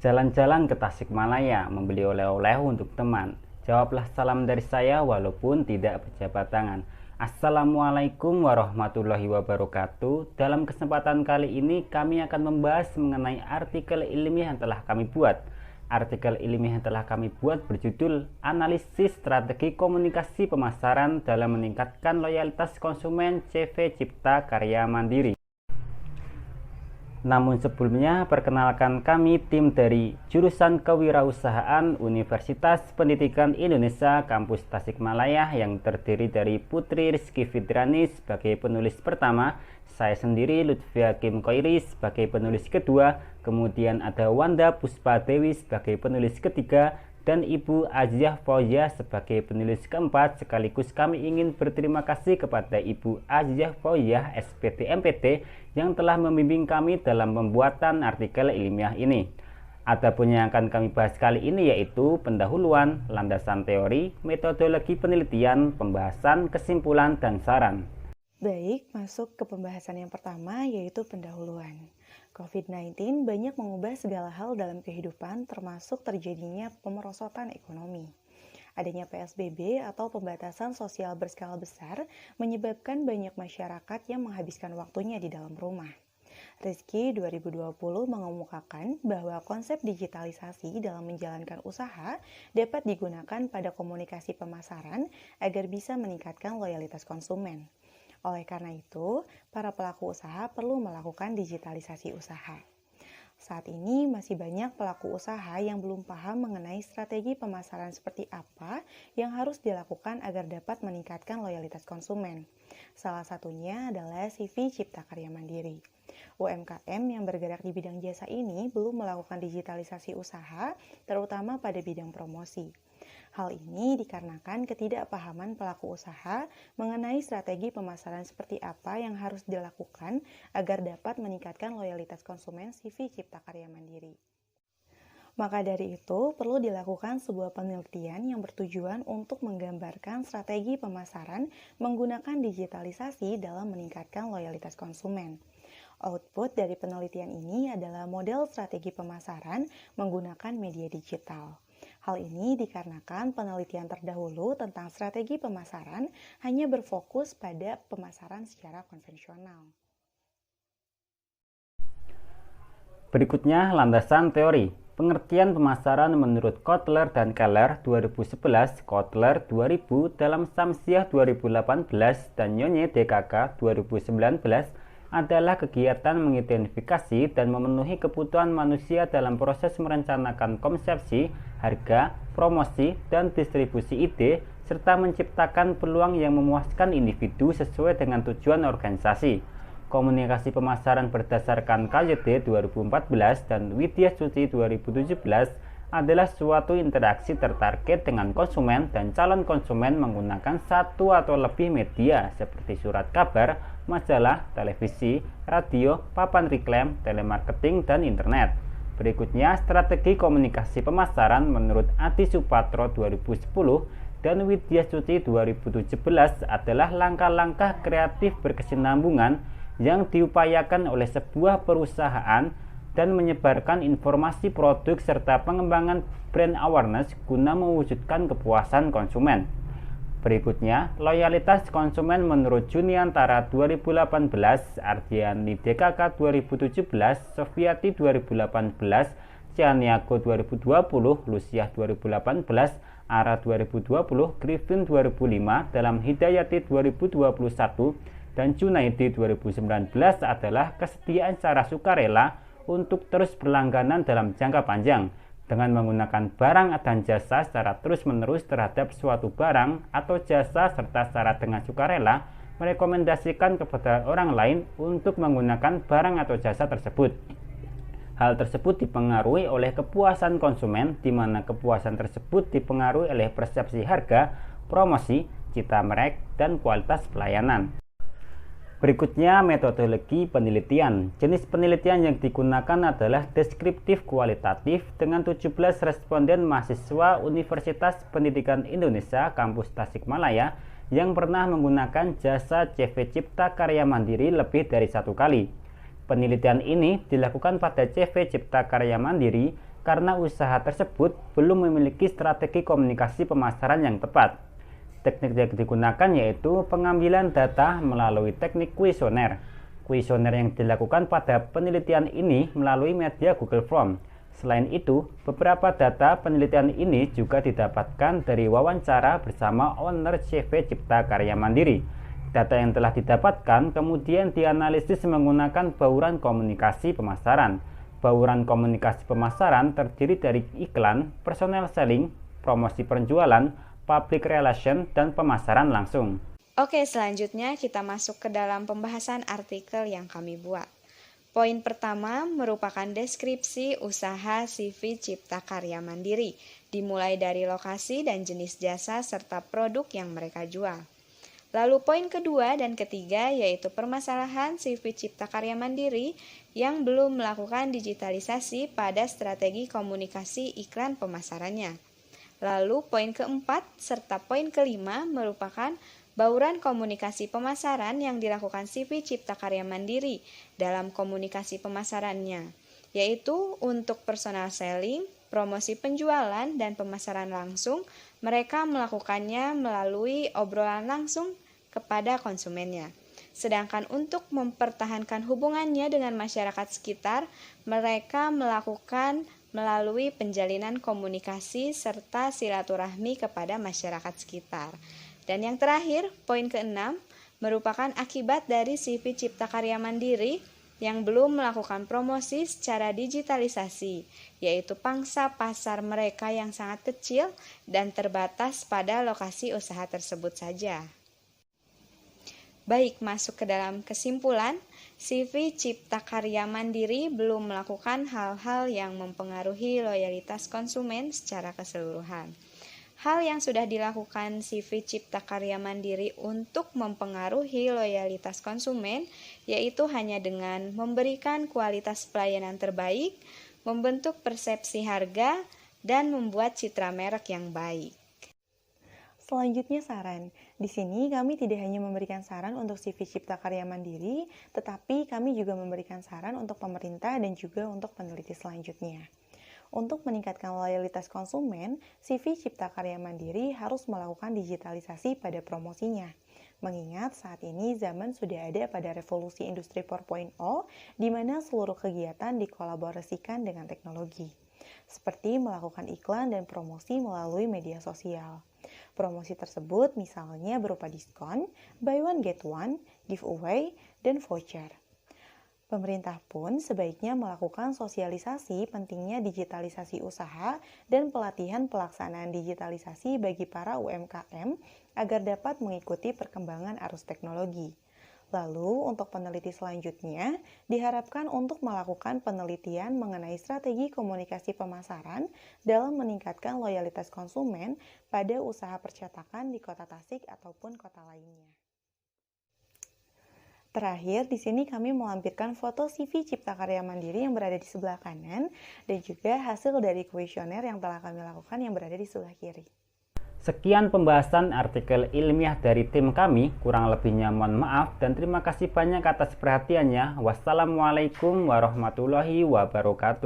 Jalan-jalan ke Tasikmalaya, membeli oleh-oleh untuk teman. Jawablah salam dari saya walaupun tidak berjabat tangan. Assalamualaikum warahmatullahi wabarakatuh. Dalam kesempatan kali ini kami akan membahas mengenai artikel ilmiah yang telah kami buat. Artikel ilmiah yang telah kami buat berjudul Analisis Strategi Komunikasi Pemasaran dalam Meningkatkan Loyalitas Konsumen CV Cipta Karya Mandiri. Namun sebelumnya, perkenalkan kami tim dari Jurusan Kewirausahaan Universitas Pendidikan Indonesia Kampus Tasikmalaya yang terdiri dari Putri Rizky Fidrani sebagai penulis pertama, saya sendiri Lutfi Hakim Khoiri sebagai penulis kedua, kemudian ada Wanda Puspa Dewi sebagai penulis ketiga, dan Ibu Aziah Fauzia sebagai penulis keempat. Sekaligus kami ingin berterima kasih kepada Ibu Aziah Fauzia SPT MPT yang telah membimbing kami dalam pembuatan artikel ilmiah ini. Adapun yang akan kami bahas kali ini yaitu pendahuluan, landasan teori, metodologi penelitian, pembahasan, kesimpulan, dan saran. Baik, masuk ke pembahasan yang pertama yaitu pendahuluan. COVID-19 banyak mengubah segala hal dalam kehidupan termasuk terjadinya pemerosotan ekonomi. Adanya PSBB atau pembatasan sosial berskala besar menyebabkan banyak masyarakat yang menghabiskan waktunya di dalam rumah. Rizky 2020 mengemukakan bahwa konsep digitalisasi dalam menjalankan usaha dapat digunakan pada komunikasi pemasaran agar bisa meningkatkan loyalitas konsumen. Oleh karena itu, para pelaku usaha perlu melakukan digitalisasi usaha. Saat ini masih banyak pelaku usaha yang belum paham mengenai strategi pemasaran seperti apa yang harus dilakukan agar dapat meningkatkan loyalitas konsumen. Salah satunya adalah CV Cipta Karya Mandiri. UMKM yang bergerak di bidang jasa ini belum melakukan digitalisasi usaha, terutama pada bidang promosi. Hal ini dikarenakan ketidakpahaman pelaku usaha mengenai strategi pemasaran seperti apa yang harus dilakukan agar dapat meningkatkan loyalitas konsumen CV Cipta Karya Mandiri. Maka dari itu, perlu dilakukan sebuah penelitian yang bertujuan untuk menggambarkan strategi pemasaran menggunakan digitalisasi dalam meningkatkan loyalitas konsumen. Output dari penelitian ini adalah model strategi pemasaran menggunakan media digital. Hal ini dikarenakan penelitian terdahulu tentang strategi pemasaran hanya berfokus pada pemasaran secara konvensional. Berikutnya, landasan teori. Pengertian pemasaran menurut Kotler dan Keller 2011, Kotler 2000 dalam Samsiah 2018, dan Nyonye DKK 2019 adalah kegiatan mengidentifikasi dan memenuhi kebutuhan manusia dalam proses merencanakan konsepsi, harga, promosi, dan distribusi ide, serta menciptakan peluang yang memuaskan individu sesuai dengan tujuan organisasi. Komunikasi pemasaran berdasarkan KYD 2014 dan Widya Suci 2017 adalah suatu interaksi tertarget dengan konsumen dan calon konsumen menggunakan satu atau lebih media seperti surat kabar, majalah, televisi, radio, papan reklam, telemarketing, dan internet. Berikutnya, strategi komunikasi pemasaran menurut Adi Supatro 2010 dan Widya Suci 2017 adalah langkah-langkah kreatif berkesinambungan yang diupayakan oleh sebuah perusahaan dan menyebarkan informasi produk serta pengembangan brand awareness guna mewujudkan kepuasan konsumen. Berikutnya, loyalitas konsumen menurut Juniantara 2018, Ardiani DKK 2017, Sofiati 2018, Cianiago 2020, Luciah 2018, Ara 2020, Griffin 2005, dalam Hidayati 2021, dan Junaidi 2019 adalah kesediaan secara sukarela untuk terus berlangganan dalam jangka panjang dengan menggunakan barang dan jasa secara terus-menerus terhadap suatu barang atau jasa serta secara dengan sukarela merekomendasikan kepada orang lain untuk menggunakan barang atau jasa tersebut. Hal tersebut dipengaruhi oleh kepuasan konsumen, di mana kepuasan tersebut dipengaruhi oleh persepsi harga, promosi, cita merek, dan kualitas pelayanan. Berikutnya, metodologi penelitian. Jenis penelitian yang digunakan adalah deskriptif kualitatif dengan 17 responden mahasiswa Universitas Pendidikan Indonesia Kampus Tasikmalaya yang pernah menggunakan jasa CV Cipta Karya Mandiri lebih dari satu kali. Penelitian ini dilakukan pada CV Cipta Karya Mandiri karena usaha tersebut belum memiliki strategi komunikasi pemasaran yang tepat. Teknik yang digunakan yaitu pengambilan data melalui teknik kuesioner. Kuesioner yang dilakukan pada penelitian ini melalui media Google Form. Selain itu, beberapa data penelitian ini juga didapatkan dari wawancara bersama owner CV Cipta Karya Mandiri. Data yang telah didapatkan kemudian dianalisis menggunakan bauran komunikasi pemasaran. Bauran komunikasi pemasaran terdiri dari iklan, personal selling, promosi penjualan, public relation, dan pemasaran langsung. Oke, selanjutnya kita masuk ke dalam pembahasan artikel yang kami buat. Poin pertama merupakan deskripsi usaha CV Cipta Karya Mandiri, dimulai dari lokasi dan jenis jasa serta produk yang mereka jual. Lalu poin kedua dan ketiga yaitu permasalahan CV Cipta Karya Mandiri yang belum melakukan digitalisasi pada strategi komunikasi iklan pemasarannya. Lalu poin keempat serta poin kelima merupakan bauran komunikasi pemasaran yang dilakukan CV Cipta Karya Mandiri dalam komunikasi pemasarannya, yaitu untuk personal selling, promosi penjualan, dan pemasaran langsung. Mereka melakukannya melalui obrolan langsung kepada konsumennya. Sedangkan untuk mempertahankan hubungannya dengan masyarakat sekitar, mereka melakukan melalui penjalinan komunikasi serta silaturahmi kepada masyarakat sekitar. Dan yang terakhir, poin keenam, merupakan akibat dari CV Cipta Karya Mandiri yang belum melakukan promosi secara digitalisasi, yaitu pangsa pasar mereka yang sangat kecil dan terbatas pada lokasi usaha tersebut saja. Baik, masuk ke dalam kesimpulan, CV Cipta Karya Mandiri belum melakukan hal-hal yang mempengaruhi loyalitas konsumen secara keseluruhan. Hal yang sudah dilakukan CV Cipta Karya Mandiri untuk mempengaruhi loyalitas konsumen yaitu hanya dengan memberikan kualitas pelayanan terbaik, membentuk persepsi harga, dan membuat citra merek yang baik. Selanjutnya saran. Di sini kami tidak hanya memberikan saran untuk CV Cipta Karya Mandiri, tetapi kami juga memberikan saran untuk pemerintah dan juga untuk peneliti selanjutnya. Untuk meningkatkan loyalitas konsumen, CV Cipta Karya Mandiri harus melakukan digitalisasi pada promosinya. Mengingat saat ini zaman sudah ada pada revolusi industri 4.0, di mana seluruh kegiatan dikolaborasikan dengan teknologi, seperti melakukan iklan dan promosi melalui media sosial. Promosi tersebut misalnya berupa diskon, buy one get one, giveaway, dan voucher. Pemerintah pun sebaiknya melakukan sosialisasi pentingnya digitalisasi usaha dan pelatihan pelaksanaan digitalisasi bagi para UMKM agar dapat mengikuti perkembangan arus teknologi. Lalu, untuk peneliti selanjutnya, diharapkan untuk melakukan penelitian mengenai strategi komunikasi pemasaran dalam meningkatkan loyalitas konsumen pada usaha percetakan di Kota Tasik ataupun kota lainnya. Terakhir, di sini kami melampirkan foto CV Cipta Karya Mandiri yang berada di sebelah kanan dan juga hasil dari kuesioner yang telah kami lakukan yang berada di sebelah kiri. Sekian pembahasan artikel ilmiah dari tim kami, kurang lebihnya mohon maaf dan terima kasih banyak atas perhatiannya. Wassalamualaikum warahmatullahi wabarakatuh.